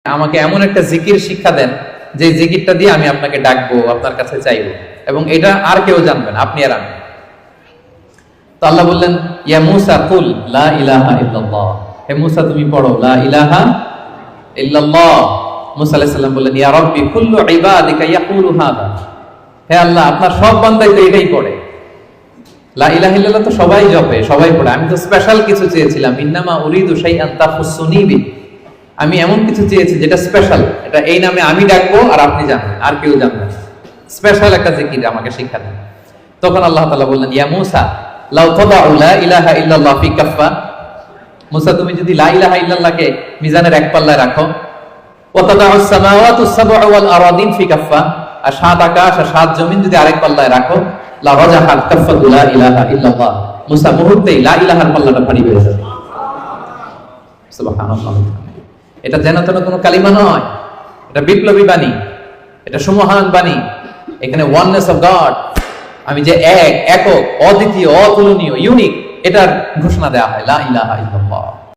আমাকে এমন একটা জিকির শিক্ষা দেন যে জিকিরটা দিয়ে আমি আপনাকে ডাকবো, আপনার কাছে চাইবো, এবং এটা আর কেউ জানবেন, আপনি আর আমি। তো আল্লাহ বললেন, ইয়া মূসা কুল লা ইলাহা ইল্লাল্লাহ, হে মূসা তুমি পড়ো লা ইলাহা ইল্লাল্লাহ। মূসা আলাইহিস সালাম বললেন, ইয়া রাব্বি কুল্লু ইবাদিকা ইয়াকুলু হাদা, হে আল্লাহ আপনার সব বান্দাই তো এটাই পড়ে, লা ইলাহা ইল্লাল্লাহ তো সবাই জপে, সবাই পড়ে, আমি তো স্পেশাল কিছু চেয়েছিলাম, ইন্নামা উরিদু শাইআন তাখুসুনি বি, আমি এমন কিছু চেয়েছি যেটা স্পেশাল, এটা এই নামে আমি ডাকবো আর আপনি জানবেন, আর কেউ জানবেন, স্পেশাল একটা জিকির আমাকে শিক্ষা দেন। তখন আল্লাহ তাআলা বললেন, ইয়া মূসা লাউ তাদাউ লা ইলাহা ইল্লাল্লাহ ফি কাফফা, মূসা তুমি যদি লা ইলাহা ইল্লাল্লাহকে মিজানের এক পাল্লায় রাখো, ওয়া তাদাউস সামাওয়াতু সাবউ ওয়াল আরাদিন ফি কাফফা, আর সাত আকাশ আর সাত জমিন যদি আরেক পাল্লায় রাখো, লা রাজাহাত কাফফাতু লা ইলাহা ইল্লাল্লাহ, মূসা মুহূর্তেই লা ইলাহার পাল্লাটা ভারী হয়ে যাবে। সুবহানাল্লাহ। এটা যেন তেন কোনো কালিমা নয়, এটা বিপ্লবী বাণী, এটা সুমহান বাণী। এখানে ওয়াননেস অফ গড, আমি যে এক, একক, অদ্বিতীয়, অতুলনীয়, ইউনিক, এটার ঘোষণা দেওয়া হয়, লা ইলাহা ইল্লাল্লাহ।